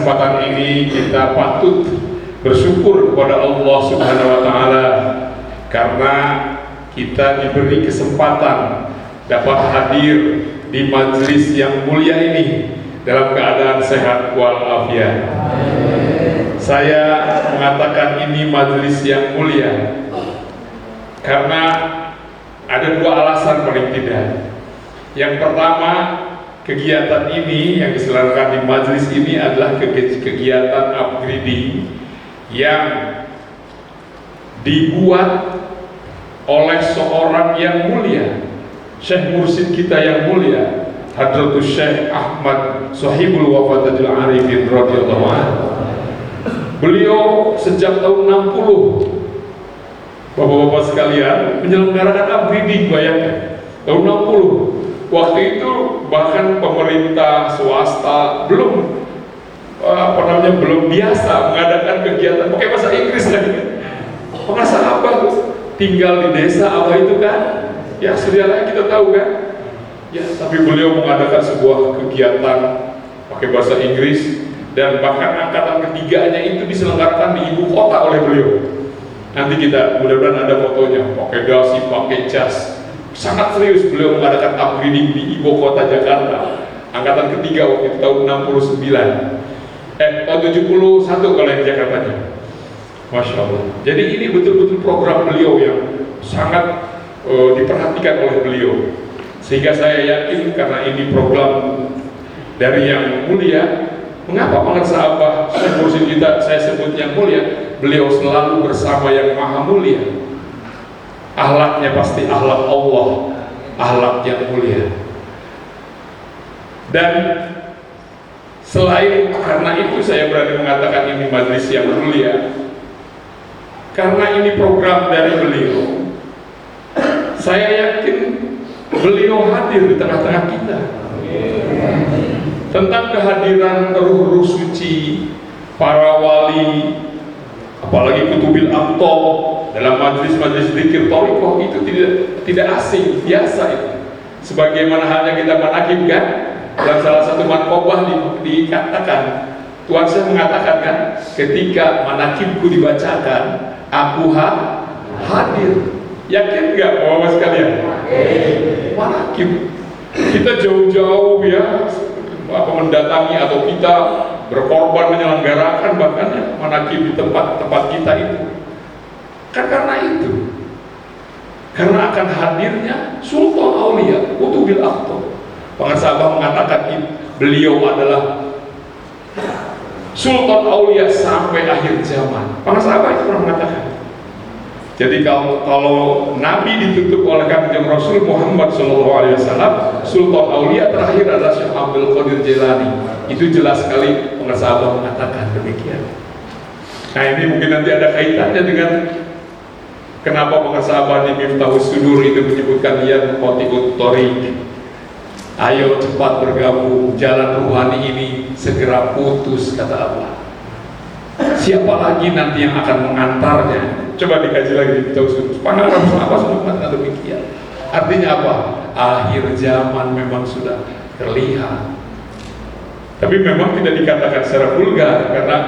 kesempatan ini kita patut bersyukur kepada Allah Subhanahu wa Ta'ala karena kita diberi kesempatan dapat hadir di majelis yang mulia ini dalam keadaan sehat walafiat. Saya mengatakan ini majelis yang mulia karena ada dua alasan paling tidak. Yang pertama, kegiatan ini yang diselenggarakan di majelis ini adalah kegiatan upgrading yang dibuat oleh seorang yang mulia, Syekh Mursyid kita yang mulia, Hadratus Syekh Ahmad Sohibul Wafadatul Arifin radhiyallahu anhu. Beliau sejak tahun 60, Bapak-bapak sekalian, menyelenggarakan upgrading, bayangkan, tahun 60. Waktu itu bahkan pemerintah swasta belum belum biasa mengadakan kegiatan pakai bahasa Inggris lagi. Pengasah Abah tinggal di desa Abah itu kan, ya sedianya kita tahu kan. Ya, tapi beliau mengadakan sebuah kegiatan pakai bahasa Inggris dan bahkan angkatan ketiganya itu diselenggarakan di ibu kota oleh beliau. Nanti kita mudah-mudahan ada fotonya, pakai dasi, pakai jas. Sangat serius beliau mengadakan upgrading di ibu kota Jakarta. Angkatan ketiga waktu itu tahun 69. Tahun 71 kalau yang Jakartanya. Masya Allah. Jadi ini betul-betul program beliau yang sangat diperhatikan oleh beliau. Sehingga saya yakin karena ini program dari yang mulia, mengapa pengasah Abah Syekh Mursyid kita saya sebut yang mulia? Beliau selalu bersama yang maha mulia. Akhlaknya pasti akhlak Allah, akhlak yang mulia. Dan selain karena itu saya berani mengatakan ini majelis yang mulia, karena ini program dari beliau. Saya yakin beliau hadir di tengah-tengah kita. Tentang kehadiran ruh-ruh suci, para wali, apalagi kutubil aqtab dalam majelis-majelis zikir thariqah itu tidak asing, biasa itu. Sebagaimana halnya kita manaqib kan, dalam salah satu manqobah dikatakan, Tuhan saya mengatakan kan, ketika manaqibku dibacakan, aku hadir. Yakin nggak bapak sekalian? Manaqib kita jauh-jauh ya mendatangi atau kita berkorban menyelenggarakan bahkan manaqib di tempat-tempat kita itu kan karena itu, karena akan hadirnya Sultan Aulia Kutubil Aqtab. Pengasah Abah mengatakan beliau adalah Sultan Aulia sampai akhir zaman. Pengasah Abah itu pernah mengatakan. Jadi kalau Nabi ditutup oleh Kanjeng Rasul Muhammad SAW, Sultan Aulia terakhir adalah Syekh Abdul Qadir Jailani. Itu jelas sekali pengasah Abah mengatakan demikian. Nah ini mungkin nanti ada kaitannya dengan kenapa pengasah Abah di Miftahus Sudur itu menyebutkan yang Qati'ut Thariq. Ayo cepat bergabung, jalan ruhani ini segera putus, kata Allah. Siapa lagi nanti yang akan mengantarnya? Coba dikaji lagi di Miftahus Sudur. Pangaran apa sudah mengatakan demikian. Artinya apa? Akhir zaman memang sudah terlihat. Tapi memang tidak dikatakan secara vulgar karena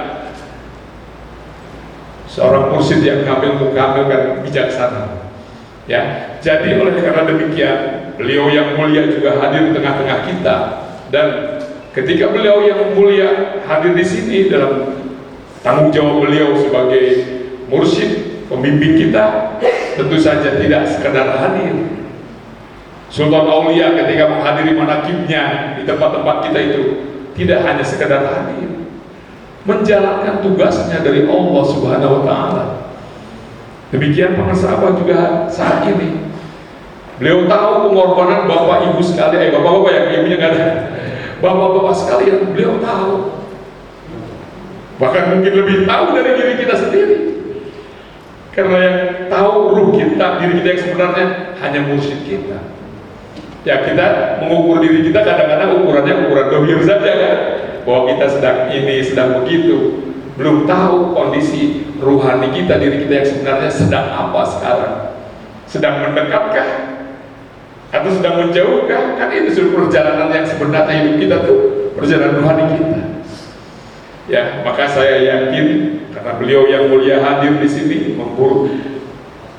seorang mursyid yang kamil mukamil kan bijaksana. Ya, jadi oleh karena demikian beliau yang mulia juga hadir di tengah-tengah kita, dan ketika beliau yang mulia hadir di sini dalam tanggung jawab beliau sebagai mursyid pembimbing kita, tentu saja tidak sekedar hadir. Sultan Aulia ketika menghadiri manaqibnya di tempat-tempat kita itu tidak hanya sekedar hadir, menjalankan tugasnya dari Allah Subhanahu wa Ta'ala. Demikian pengasah Abah juga saat ini. Beliau tahu pengorbanan bapak ibu sekalian, bapak-bapak yang ibunya nggak ada, bapak-bapak sekalian, beliau tahu. Bahkan mungkin lebih tahu dari diri kita sendiri. Karena yang tahu ruh kita, diri kita yang sebenarnya hanya mursyid kita. Ya kita mengukur diri kita kadang-kadang ukurannya ukuran dohir saja kan, bahwa kita sedang begitu, belum tahu kondisi ruhani kita, diri kita yang sebenarnya sedang apa sekarang, sedang mendekatkah atau sedang menjauhkah? Kan itu seluruh perjalanan yang sebenarnya hidup kita tuh perjalanan ruhani kita. Ya, maka saya yakin karena beliau yang mulia hadir di sini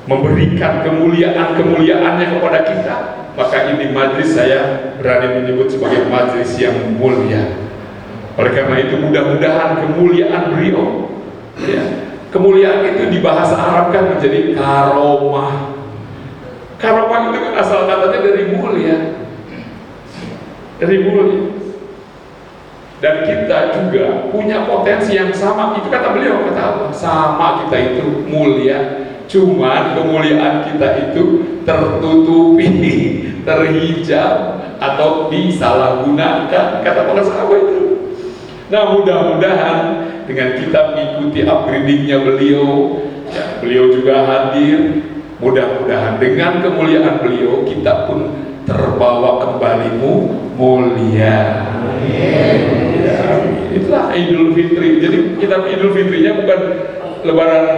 memberikan kemuliaannya kepada kita, maka ini majelis saya berani menyebut sebagai majelis yang mulia. Oleh karena itu mudah-mudahan kemuliaan beliau, ya, kemuliaan itu di bahasa Arab kan menjadi karomah. Karomah itu kan asal katanya dari mulia, dari mulia. Dan kita juga punya potensi yang sama. Itu kata beliau, kata Allah, sama kita itu mulia. Cuman kemuliaan kita itu tertutupi, terhijab, atau disalahgunakan, kata para sahabat itu. Nah, mudah-mudahan dengan kita mengikuti upgradingnya beliau, ya, beliau juga hadir. Mudah-mudahan dengan kemuliaan beliau kita pun terbawa kembali mulia. Ya, itulah Idul Fitri. Jadi kita Idul Fitrinya bukan Lebaran,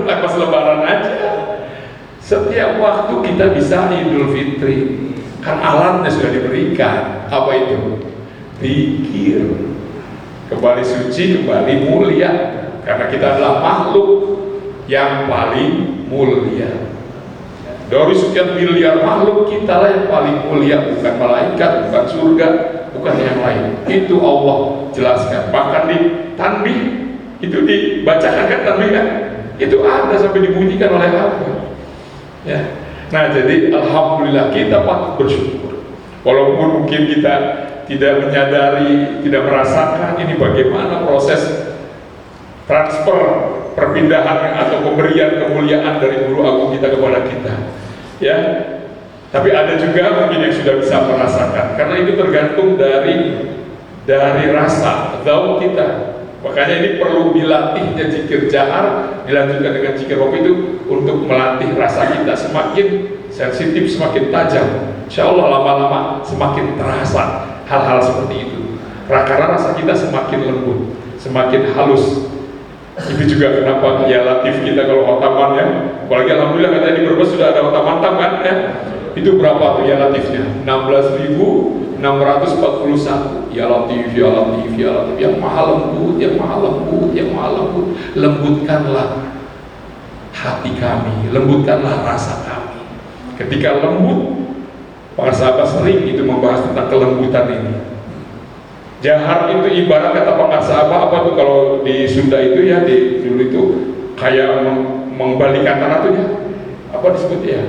pas Lebaran aja. Setiap waktu kita bisa Idul Fitri. Kan alatnya sudah diberikan. Apa itu? Zikir. Kembali suci, kembali mulia. Karena kita adalah makhluk yang paling mulia. Dari sekian miliar makhluk, kita lah yang paling mulia, bukan malaikat, bukan surga, bukan yang lain. Itu Allah jelaskan. Bahkan di tanbih itu dibacakan kan, tanbih kan? Itu ada sampai dibunyikan oleh Allah. Ya. Nah, jadi alhamdulillah kita patut bersyukur. Walaupun mungkin kita tidak menyadari, tidak merasakan ini bagaimana proses transfer, perpindahan atau pemberian kemuliaan dari guru agung kita kepada kita. Ya, tapi ada juga mungkin yang sudah bisa merasakan, karena itu tergantung dari rasa zauk kita. Makanya ini perlu dilatihnya zikir jahar, dilanjutkan dengan zikir kopi itu untuk melatih rasa kita semakin sensitif, semakin tajam. Insya Allah lama-lama semakin terasa hal-hal seperti itu. Karena rasa kita semakin lembut, semakin halus. Itu juga kenapa ya latif kita kalau khotaman ya, apalagi alhamdulillah katanya di Brebes sudah ada khotaman tam kan ya. Itu berapa tuh ya latifnya? 16.641. Ya latif, ya latif, ya latif. Yang maha lembut, yang maha lembut, yang maha lembut. Lembutkanlah hati kami, lembutkanlah rasa kami. Ketika lembut, para sahabat sering itu membahas tentang kelembutan ini. Jahar itu ibarat kata Pak Sahabat apa tuh kalau di Sunda itu ya, di dulu itu kayak membalikan tanah tuh ya, apa disebut ya,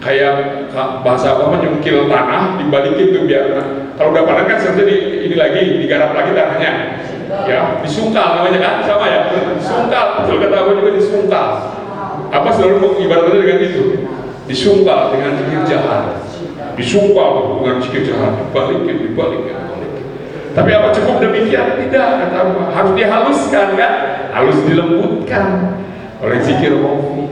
kayak bahasa apa menyungkil tanah dibalikin tuh biar kalau udah panen kan seharusnya ini lagi digarap lagi tanahnya, ya disungkal namanya kan, sama ya, disungkal, betul kata apa juga disungkal. Apa selalu ibaratnya dengan itu, disungkal dengan zikir jahar, disungkal dengan zikir jahar, dibalikin. Tapi apa cukup demikian? Tidak, kata Allah. Harus dihaluskan kan? Harus dilembutkan oleh zikir kopi.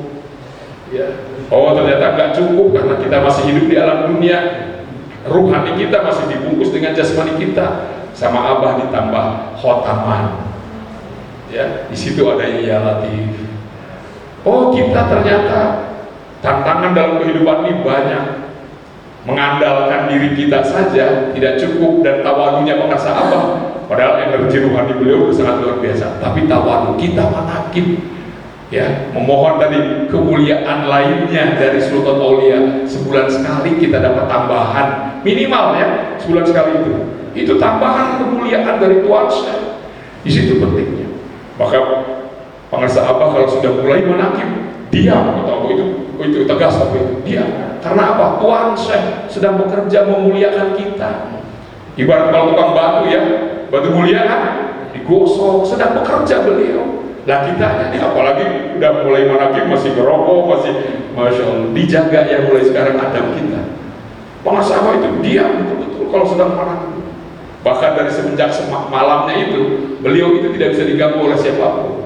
Ya. Oh ternyata nggak cukup karena kita masih hidup di alam dunia. Ruhani kita masih dibungkus dengan jasmani kita. Sama abah ditambah khotaman. Ya, di situ ada ya latif. Oh kita ternyata tantangan dalam kehidupan ini banyak. Mengandalkan diri kita saja tidak cukup, dan tawadunya pengasah abah, padahal energi ruhani beliau sangat luar biasa. Tapi tawadu kita manakib, ya memohon tadi kemuliaan lainnya dari Sultan Aulia. Sebulan sekali kita dapat tambahan minimal ya, sebulan sekali itu tambahan kemuliaan dari Tuhan saya. Di situ pentingnya. Maka pengasah abah kalau sudah mulai manakib, diam atau itu tegas, tapi itu diam. Karena apa? Tuhan Syekh sedang bekerja memuliakan kita. Ibarat kalau tukang batu ya, batu mulia kan digosok, sedang bekerja beliau. Lah kita ini apalagi udah mulai manakib masih ngerokok, masih masya Allah, dijaga ya mulai sekarang adab kita. Pengasah itu diam betul-betul kalau sedang manakib. Bahkan dari semenjak malamnya itu, beliau itu tidak bisa diganggu oleh siapapun.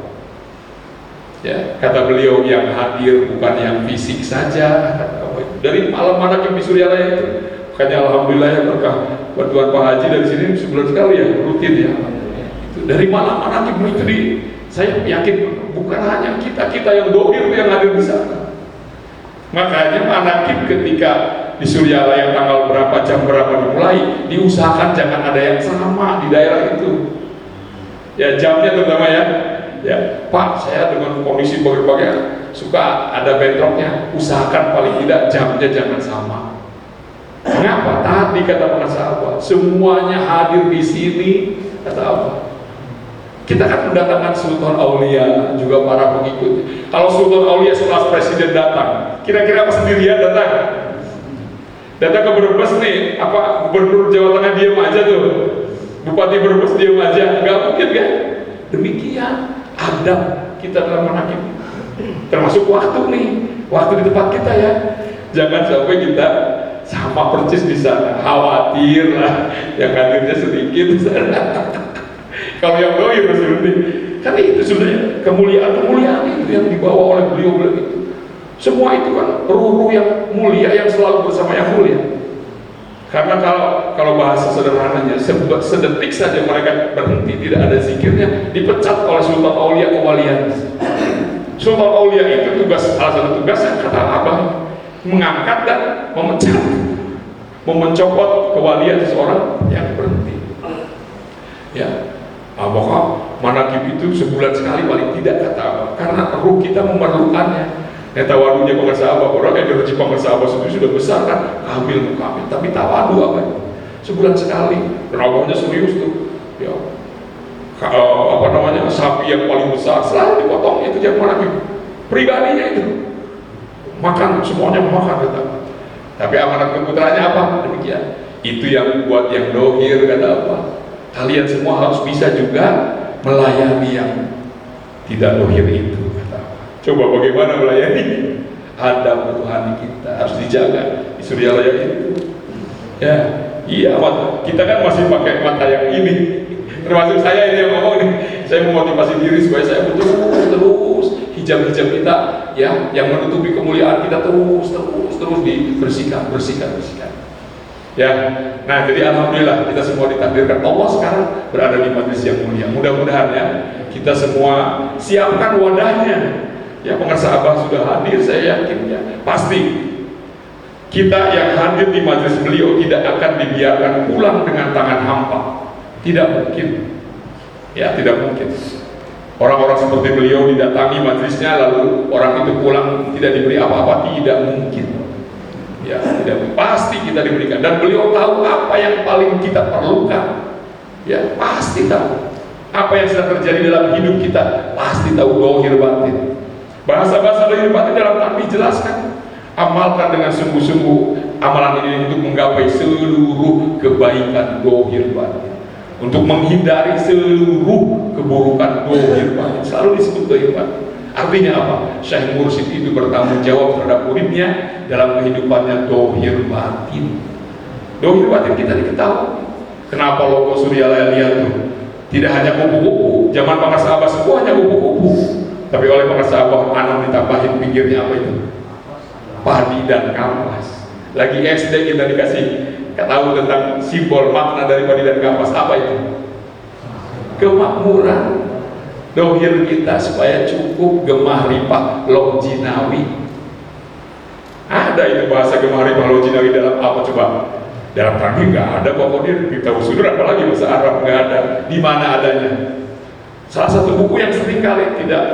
Ya, kata beliau yang hadir bukan yang fisik saja. Dari malam manakib di Suryalaya itu, makanya alhamdulillah ya berkah bantuan Pak Haji dari sini sebulan sekali ya, rutin ya. Itu dari malam manakib itu saya yakin bukan hanya kita yang dohir yang hadir di sana. Makanya manakib ketika di Suryalaya tanggal berapa, jam berapa dimulai, diusahakan jangan ada yang sama di daerah itu. Ya jamnya terutama ya. Ya, Pak, saya dengan kondisi berbagai suka ada bentroknya, usahakan paling tidak jamnya jangan sama. Mengapa? Tadi kata para sahabat, semuanya hadir di sini. Kata apa? Kita kan mendatangkan Sultan Aulia, juga para pengikut. Kalau Sultan Aulia setelah presiden datang, kira-kira apa sendirian datang? Datang ke Brebes nih, apa Gubernur Jawa Tengah diam aja tuh? Bupati Brebes diam aja? Nggak mungkin kan? Demikian adab kita dalam menhakim, termasuk waktu nih, waktu di tempat kita ya. Jangan sampai kita sama persis di sana, khawatir lah yang hadirnya sedikit. Kalau yang dohir harus berhenti, karena itu sebenarnya kemuliaan itu yang dibawa oleh beliau itu. Semua itu kan ruh yang mulia yang selalu bersama yang mulia. Karena kalau bahasa sederhananya, sedetik saja mereka berhenti, tidak ada zikirnya, dipecat oleh Sultan Aulia kewalian. Sultan Aulia itu salah satu tugasnya kata Abah, mengangkat dan memecat, mencopot kewalian seseorang yang berhenti. Ya, Abah manakib itu sebulan sekali paling tidak kata Abah, karena ruh kita memerlukannya. Tawadunya pengusaha Abah, orang energi pengusaha Abah itu sudah besar kan, kamil, tapi tawadu apa itu? Sebulan sekali, dan Abahnya serius tuh, ya, sapi yang paling besar selalu dipotong, itu yang mana gitu, pribadinya itu, makan semuanya makan kata. Tapi amanat keputraannya apa? Demikian. Itu yang buat yang dohir kata apa? Kalian semua harus bisa juga melayani yang tidak dohir itu. Coba bagaimana melayani? Adab rohani kita harus dijaga di Suryalaya itu. Ya, iya, kita kan masih pakai mata yang ini. Termasuk saya ini yang ngomong nih. Saya memotivasi diri supaya saya terus hijab-hijab kita, ya, yang menutupi kemuliaan kita terus dibersihkan. Ya, nah jadi alhamdulillah kita semua ditakdirkan Allah sekarang berada di majelis yang mulia. Mudah-mudahan ya kita semua siapkan wadahnya. Ya, pengusaha Abah sudah hadir, saya yakin ya, pasti kita yang hadir di majelis beliau tidak akan dibiarkan pulang dengan tangan hampa. Tidak mungkin. Ya, tidak mungkin. Orang-orang seperti beliau didatangi majelisnya lalu orang itu pulang tidak diberi apa-apa, tidak mungkin. Ya, tidak, pasti kita diberikan, dan beliau tahu apa yang paling kita perlukan. Ya, pasti tahu. Apa yang sedang terjadi dalam hidup kita, pasti tahu dohir batin. Bahasa-bahasa dohir batin dalam takbir jelaskan. Amalkan dengan sungguh-sungguh amalan ini untuk menggapai seluruh kebaikan dohir batin, untuk menghindari seluruh keburukan dohir batin. Selalu disebut dohir batin. Artinya apa? Syekh Mursyid itu bertanggung jawab terhadap uripnya dalam kehidupannya dohir batin. Dohir batin kita diketahui. Kenapa logo Suryalaya lihat tuh? Tidak hanya kupu-kupu, zaman pengusaha Abah semua hanya kupu-kupu, tapi oleh pengusaha Abah anam ditambahin pinggirnya apa itu? Padi dan kapas. Lagi SD kita dikasih tahu tentang simbol makna dari padi dan kapas, apa itu? Kemakmuran. Dohir kita supaya cukup gemah ripah loh jinawi. Ada itu bahasa gemah ripah loh jinawi dalam apa coba? Dalam tanggi nggak ada pokoknya, kita usul apalagi bahasa Arab nggak ada. Di mana adanya? Salah satu buku yang sering kali tidak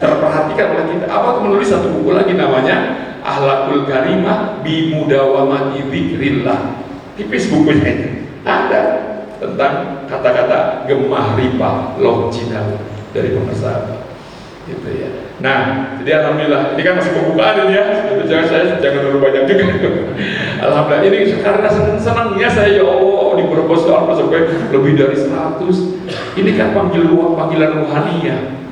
terperhatikan oleh kita, apa menulis satu buku lagi namanya Akhlakul Karimah bi Mudawamati Dzikrillah. Tipis bukunya itu. Ada tentang kata-kata gemah ripah loh jinawi dari pengusaha, gitu ya. Nah, jadi alhamdulillah ini kan masih pembukaan ini ya. Jangan terlalu banyak juga. Alhamdulillah ini karena senangnya saya ya Allah di Brebes sampai lebih dari 100. Ini kan panggilan ruhania.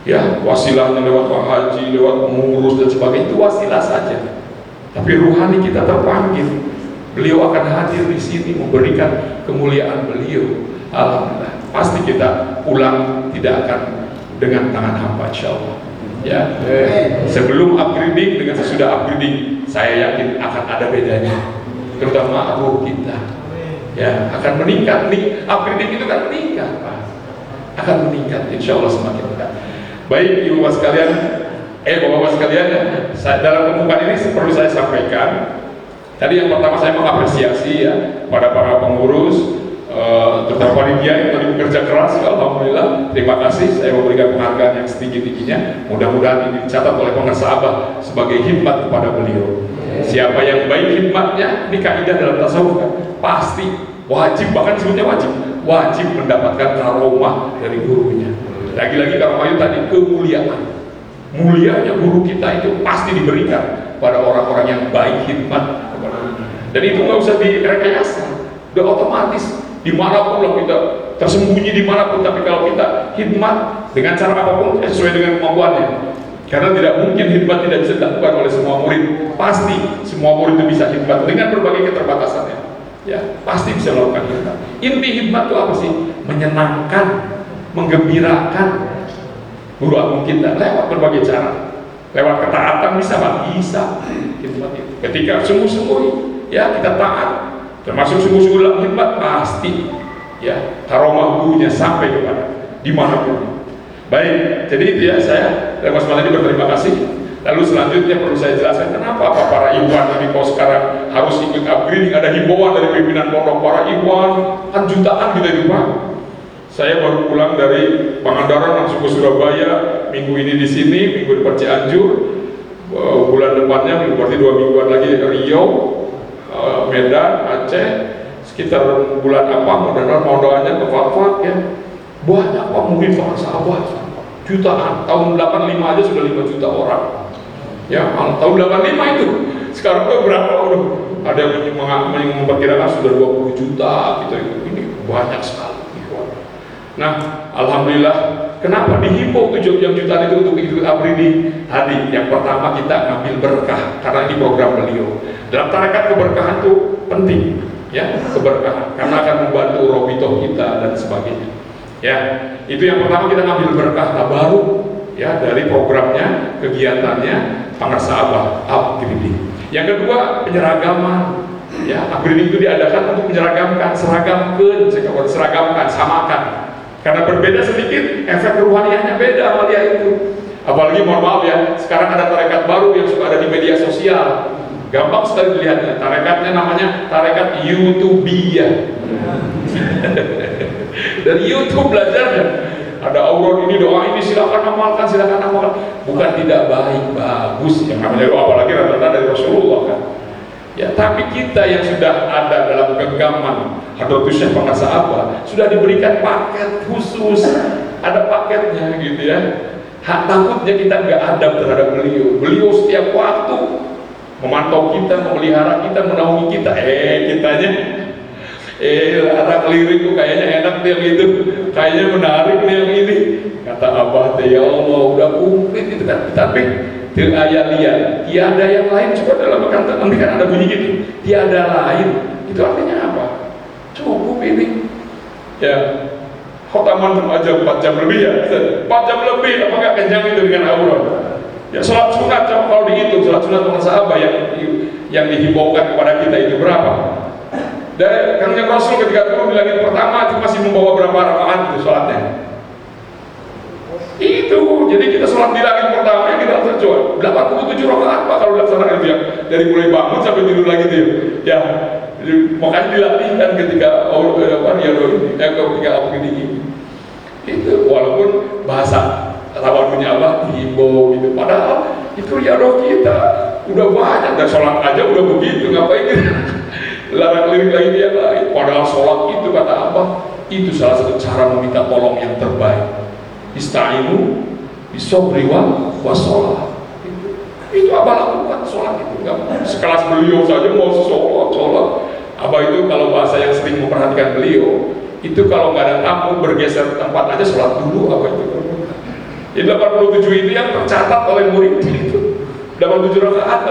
Ya, wasilahnya lewat Pak Haji, lewat pengurus dan sebagainya, itu wasilah saja. Tapi ruhani kita terpanggil. Beliau akan hadir di sini memberikan kemuliaan beliau. Alhamdulillah. Pasti kita pulang tidak akan dengan tangan hampa, insyaallah. Ya. Sebelum upgrading dengan sesudah upgrading, saya yakin akan ada bedanya. Terutama ruh kita. Ya, akan meningkat nih. Upgrading itu kan meningkat, Pak. Akan meningkat, insyaallah semakin dekat. Baik, Ibu Bapak sekalian, Bapak-bapak sekalian, dalam pembukaan ini perlu saya sampaikan. Tadi yang pertama saya mengapresiasi ya pada para pengurus, terutama panitia yang tadi bekerja keras, alhamdulillah. alhamdulillah, terima kasih. Saya memberikan penghargaan yang setinggi-tingginya. Mudah-mudahan ini dicatat oleh pengasabah sebagai khidmat kepada beliau. Siapa yang baik khidmatnya, ini kaidah dalam tasawuf kan, pasti wajib, bahkan sebutnya wajib mendapatkan karomah dari gurunya. Lagi-lagi karomah itu tadi kemuliaan. Mulianya guru kita itu pasti diberikan pada orang-orang yang baik khidmat kepada kita. Dan itu nggak usah direkayasa, udah otomatis. Dimanapun lah kita, tersembunyi dimanapun, tapi kalau kita khidmat dengan cara apapun sesuai dengan kemampuannya. Karena tidak mungkin khidmat tidak bisa dilakukan oleh semua murid. Pasti semua murid itu bisa khidmat dengan berbagai keterbatasannya. Ya, pasti bisa melakukan khidmat. Inti khidmat itu apa sih? Menyenangkan, menggembirakan guru agung kita lewat berbagai cara. Lewat ketaatan bisa Pak? Bisa. Khidmat itu. Ketika sungguh-sungguh ya kita taat, termasuk sungguh-sungguh dalam khidmat, pasti ya karomah gurunya sampai kepada dimanapun. Baik, jadi itu ya, saya dan Mas Maladi berterima kasih. Lalu selanjutnya perlu saya jelaskan kenapa para ikhwan ini kok sekarang harus ikut upgrading. Ada himbauan dari pimpinan pondok, para ikhwan kan jutaan gitu Pak. Saya baru pulang dari Pangandaran langsung ke Surabaya, minggu ini di sini, minggu di Cianjur, bulan depannya berarti 2 mingguan lagi Riau, Medan, Aceh, sekitar bulan apa, mudah-mudahan mau doanya ke Fak ya. Banyak Pak murid sahabat, jutaan. Tahun 85 aja sudah 5 juta orang. Ya, tahun 85 itu. Sekarang tuh berapa? Udah ada yang memperkirakan sudah 20 juta gitu. Ini banyak sekali. Nah, alhamdulillah, kenapa dihimbau 7 jutaan itu untuk ikut upgrading? Tadi yang pertama kita ngambil berkah karena ini program beliau. Dalam tarekat keberkahan itu penting, ya, keberkahan karena akan membantu robitoh kita dan sebagainya. Ya, itu yang pertama kita ngambil berkah tabaruk ya dari programnya, kegiatannya pengasabah upgrading. Yang kedua penyeragaman. Ya, upgrading itu diadakan untuk menyeragamkan, seragamkan, samakan. Karena berbeda sedikit, efek ruhaniahnya beda amalia itu. Apalagi mohon maaf ya, sekarang ada tarekat baru yang suka ada di media sosial. Gampang sekali dilihatnya. Tarekatnya namanya tarekat YouTubiyah. Dari YouTube belajarnya. Ada aurat ini, doa ini, silakan amalkan, silakan amalkan. Bukan tidak baik, bagus. Yang namanya doa apalagi rata-rata dari Rasulullah kan. Ya, tapi kita yang sudah ada dalam genggaman Hadratus Syekh Pengasabah sudah diberikan paket khusus, ada paketnya gitu ya. Takutnya kita nggak adab terhadap beliau. Beliau setiap waktu memantau kita, memelihara kita, menaungi kita. Kitanya arah keliling tuh kayaknya enak nih yang itu, kayaknya menarik nih yang ini. Kata Abah, ya Allah udah komplit itu kan. Tapi ayat lihat, tiada yang lain. Coba dalam kata, nanti kan ada bunyi gitu, tiada lain. Itu artinya apa? Cukup ini. Ya, khotaman aja 4 jam lebih ya, 4 jam lebih. Apakah kenyang itu dengan aurat? Ya, sholat sunat kalau dihitung, sholat sunat pengasabah yang dihimbaukan kepada kita itu berapa? Dan Kanjeng Rasul ketika turun di langit pertama itu masih membawa berapa rakaat itu sholatnya? Itu, jadi kita sholat di langit pertama yang kita terjual 87 rakaat Pak kalau dilaksanakan dia dari mulai bangun sampai tidur lagi dia. Ya, makanya dilatihkan ketika ketika ini. Itu walaupun bahasa tawadunya Allah dihimbau gitu, padahal itu riadoh kita udah banyak dan sholat aja udah begitu, ngapain kita larang lirik lagi dia lain. Padahal sholat itu kata apa? Itu salah satu cara meminta tolong yang terbaik. Ista'inu bisobri wa sholat. Itu Abah lakukan sholat itu. Sekelas beliau saja mau sholat. Abah itu kalau bahasa yang sering memperhatikan beliau, itu kalau nggak ada tamu bergeser tempat aja sholat dulu Abah itu. Di 87 itu yang tercatat oleh murid itu 87 rakaat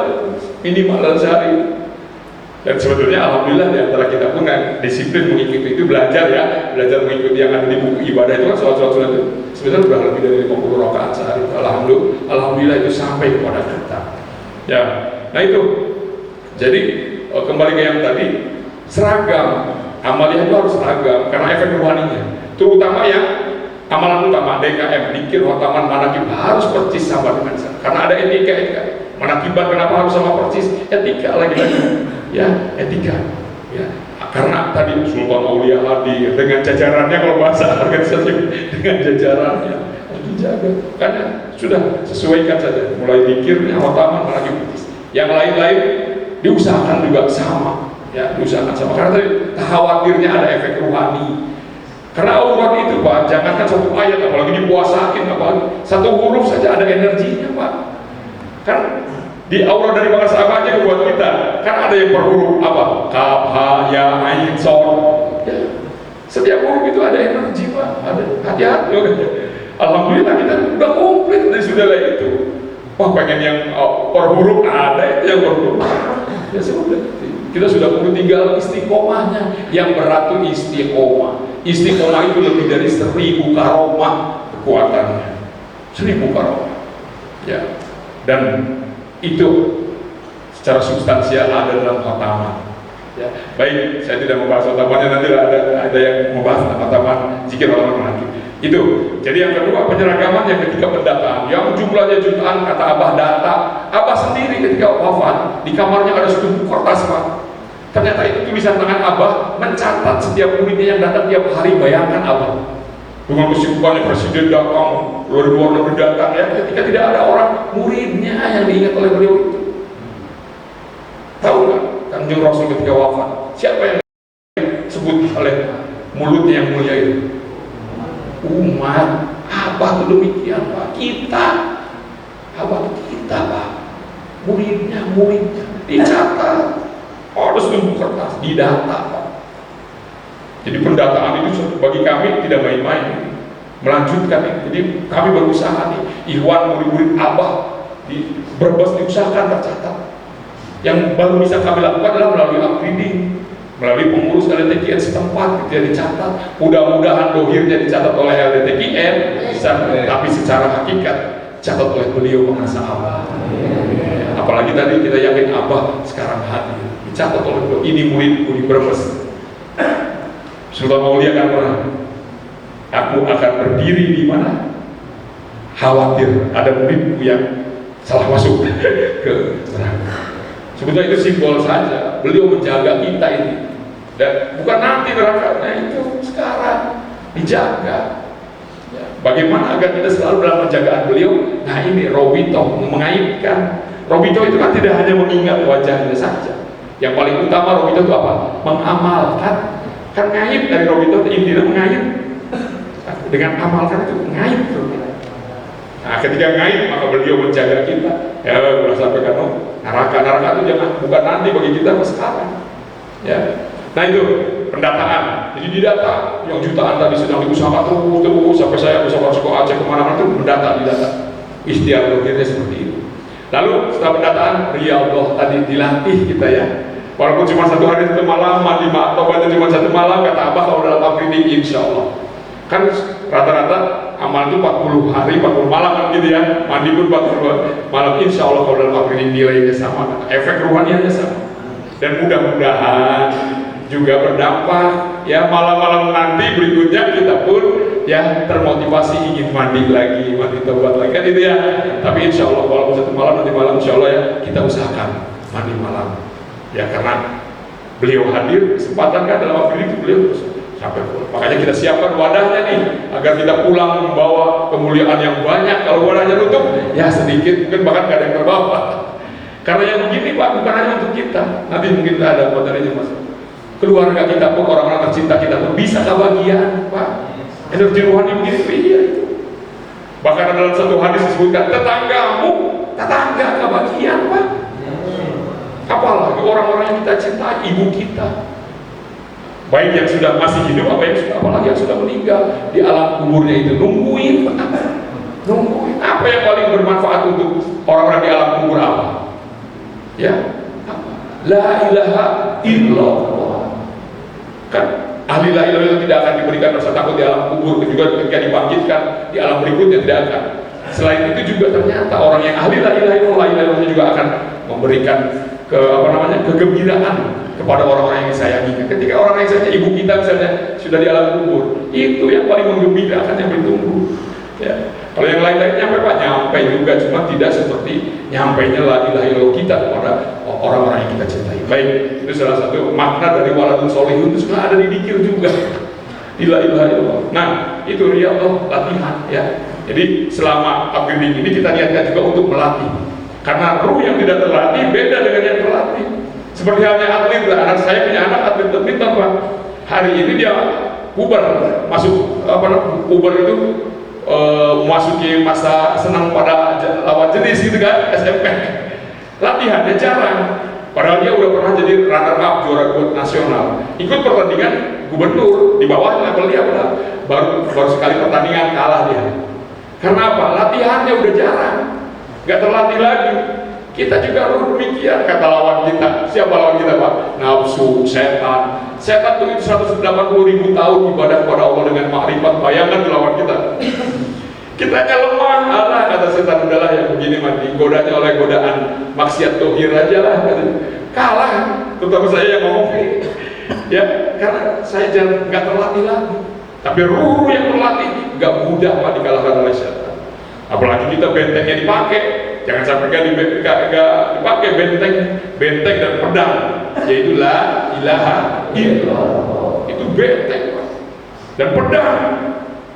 minimal dalam sehari. Dan sebetulnya alhamdulillah di antara kita pun yang disiplin mengikuti itu, belajar mengikuti yang ada di buku ibadah itu kan sholat sunat itu sebenarnya sudah lebih dari 50 rakaat sehari. Alhamdulillah itu sampai kepada kita. Ya, nah itu. Jadi kembali ke yang tadi, seragam amalia itu harus seragam karena efek ruhaninya. Terutama yang amalan utama DKM, dikir, khotaman, manakib harus persis sama dengan saya. Karena ada etika. Manakibat kenapa harus sama persis? Etika lagi. Ya, etika. Ya, karena tadi Sultan Aulia hadir dengan jajarannya, kalau bahasa organisasi dengan jajarannya harus dijaga, karena sudah sesuaikan saja, mulai pikirnya khotaman lagi yang lain-lain diusahakan juga sama, ya diusahakan sama, karena tadi khawatirnya ada efek ruhani. Karena aurat itu Pak, jangankan satu ayat, apalagi dipuasain, apalagi satu huruf saja ada energinya Pak. Kan di aurat dari bahasa apa aja buat kita, kan ada yang per huruf apa? Kaf, ha, ya, ain, son. Ya. Setiap huruf itu ada energi Pak, ada hati-hati. Alhamdulillah kita udah komplit dari saudara itu. Wah pengen yang per huruf ada itu yang per huruf. Ya sudah, kita sudah perlu tinggal istiqomahnya. Yang berat itu istiqomah. Istiqomah itu lebih dari 1000 karomah kekuatannya, 1000 karomah, ya. Dan itu secara substansial ada dalam khotaman. Ya. Baik, saya tidak membahas khotamannya, nanti ada yang membahas tentang khotaman zikir khotaman nanti. Itu. Jadi yang kedua penyeragaman yang ketika pendataan, yang jumlahnya jutaan, kata Abah data, Abah sendiri ketika wafat di kamarnya ada setumpuk kertas Pak. Ternyata itu tulisan tangan Abah mencatat setiap muridnya yang datang tiap hari. Bayangkan Abah dengan kesibukannya, presiden datang, luar negeri datang, ya ketika tidak ada orang muridnya yang diingat oleh beliau itu. Tahu nggak Kanjeng Rasul ketika wafat siapa yang disebut oleh mulutnya yang mulia itu? Umat. Abah itu demikian Pak, kita Abah kita Pak, muridnya dicatat. Harus tumpuk kertas, didata Pak. Jadi pendataan itu bagi kami tidak main-main, melanjutkan itu. Jadi kami berusaha nih, Ikhwan murid-murid Abah di Brebes diusahakan tercatat. Yang baru bisa kami lakukan adalah melalui upgrading, melalui pengurus LDTKN setempat, dia dicatat. Mudah-mudahan dohirnya dicatat oleh LDTKN, tapi secara hakikat dicatat oleh beliau pengasah Abah. Apalagi tadi kita yakin Abah sekarang hadir, dicatat oleh beliau. Ini murid Brebes. Sultan Aulia kan pernah, aku akan berdiri di mana? Khawatir ada muridku yang salah masuk ke neraka. Sebetulnya itu simbol saja. Beliau menjaga kita ini, dan bukan nanti nerakanya, itu sekarang dijaga. Ya. Bagaimana agar kita selalu dalam penjagaan beliau? Nah ini Robito mengaitkan. Robito itu kan tidak hanya mengingat wajahnya saja. Yang paling utama Robito itu apa? Mengamalkan. Kan ngaib dari Robito itu intinya mengaib. Dengan amalkan itu ngaib. Nah ketika ngaib maka beliau menjaga kita. Ya boleh sampaikan neraka itu jangan, bukan nanti bagi kita, mas sekarang. Ya. Nah itu pendataan. Jadi didata yang jutaan tadi sedang diusahakan terus sampai saya bisa masuk ke Aceh kemana-mana itu didata. Istiar dohirnya seperti itu. Lalu setelah pendataan riyadhah tadi dilatih kita ya. Walaupun cuma 1 hari 1 malam, mandi tobatnya cuma 1 malam, kata Abah kalau dalam upgrading insya Allah. Kan rata-rata amal itu 40 hari 40 malam kan gitu ya. Mandi pun 40 malam, insya Allah kalau dalam upgrading nilainya sama, efek ruhaniannya sama. Dan mudah-mudahan juga berdampak ya, malam-malam nanti berikutnya kita pun ya termotivasi ingin mandi lagi, mandi tobat lagi kan itu ya. Tapi insya Allah walaupun 1 malam nanti malam insya Allah ya kita usahakan mandi malam ya, karena beliau hadir kesempatan kan dalam waktu itu beliau sampai pulang. Makanya kita siapkan wadahnya nih agar kita pulang membawa kemuliaan yang banyak. Kalau wadahnya nutup ya sedikit, mungkin bahkan gak ada yang terbawa. Karena yang begini Pak bukan hanya untuk kita, nanti mungkin ada materinya Mas. Keluarga kita pun, orang-orang tercinta kita pun bisa kebahagiaan Pak. Energi rohani begini, iya itu. Bahkan dalam satu hadis disebutkan tetangga kebahagiaan Pak. Apalagi orang-orang yang kita cintai, ibu kita, baik yang sudah masih hidup apa yang sudah, apalagi yang sudah meninggal di alam kuburnya itu nungguin apa yang paling bermanfaat untuk orang-orang di alam kubur apa? Ya, la ilaha illallah. Kan ahli la ilaha illallah tidak akan diberikan rasa takut di alam kubur, juga ketika dibangkitkan di alam berikutnya tidak akan. Selain itu juga ternyata orang yang ahli la ilaha illallah juga akan memberikan kegembiraan kepada orang-orang yang disayanginya. Ketika orang yang disayangi ibu kita misalnya sudah di alam kubur, itu yang paling menggembirakan, yang ditunggu. Ya. Kalau yang lain-lain nyampe Pak, nyampe juga, cuma tidak seperti nyampainya la ilaha illallah kita kepada orang-orang yang kita cintai. Baik, itu salah satu makna dari waladun solihun itu sudah ada di dikir juga. La ilaha illallah. Nah, itu riyadhah, latihan ya. Jadi selama upgrading ini kita niatkan juga untuk melatih. Karena ruh yang tidak terlatih beda dengan yang terlatih. Seperti halnya atlet, anak saya punya anak atlet badminton, Pak. Hari ini dia puber, masuk puber itu memasuki masa senang pada lawan jenis gitu kan, SMP. Latihannya jarang. Padahal dia udah pernah jadi runner up juara nasional, ikut pertandingan gubernur di bawah level dia baru sekali pertandingan kalah dia. Karena apa? Latihannya udah jarang, nggak terlatih lagi. Kita juga harus demikian, kata lawan kita. Siapa lawan kita, Pak? Nafsu, setan. Setan itu 180.000 tahun ibadah kepada Allah dengan makrifat. Bayangkan lawan kita. Kitanya lemah, Allah kata setan, udahlah yang begini mati, godanya oleh godaan maksiat tohir aja lah, kalah, terutama saya yang ngomong ya, karena saya jangan nggak terlatih lagi. Tapi ruh yang terlatih nggak mudah Pak dikalahkan oleh setan. Apalagi kita bentengnya dipakai, jangan sampai nggak dipakai benteng dan pedang, yaitu la ilaha illallah, itu benteng Pak, dan pedang.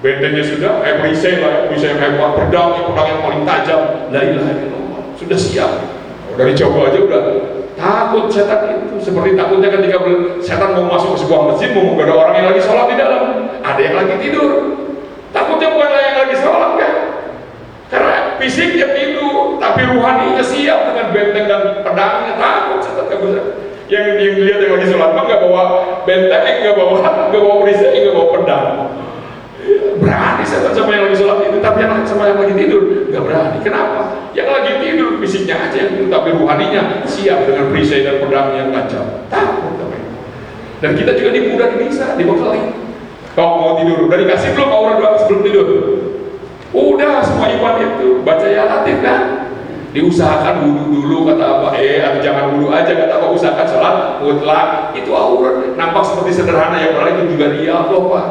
Bentengnya sudah, perisai lah, perisai yang hebat, pedang yang paling tajam, la ilaha illallah, sudah siap. Udah dicoba aja udah takut setan itu, seperti takutnya ketika setan mau masuk ke sebuah masjid, mau ada orang yang lagi sholat di dalam, ada yang lagi tidur. Takutnya bukan yang lagi sholat kan, karena fisiknya tidur, tapi ruhaninya siap dengan benteng dan pedangnya. Takut setan kan bisa. Yang dilihat yang lagi sholat mah nggak bawa benteng, nggak bawa perisai, nggak bawa pedang. Berani setan sama yang lagi sholat itu, tapi yang sama yang lagi tidur nggak berani. Kenapa? Yang lagi tidur fisiknya aja yang tidur, tapi ruhaninya siap dengan perisai dan pedang yang tajam. Takut namanya. Dan kita juga mudah bisa dibekali. Kalau mau tidur, udah dikasih belum aura doa sebelum tidur? Udah semua iman itu, baca ya latif kan? Diusahakan wudhu dulu kata apa? Atau jangan wudhu aja kata apa? Usahakan sholat mutlak. Itu aura nampak seperti sederhana ya, padahal itu juga riyadhah Pak.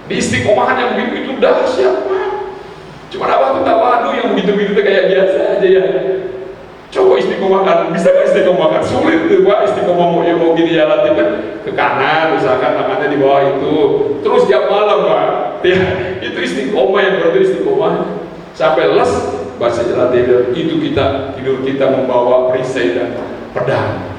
Di istiqomahan yang begitu itu dahsyat Pak. Cuma waktu tawadu yang begitu-begitu kayak biasa aja ya. Coba istiqomahkan, bisa nggak istiqomahkan? Sulit tuh Pak, istiqomah mau gini ya latih kan ke kanan, usahakan tangannya di bawah itu. Terus tiap malam Pak, ya, itu istiqomah yang berarti istiqomah sampai les baca latih itu kita tidur kita membawa perisai dan pedang.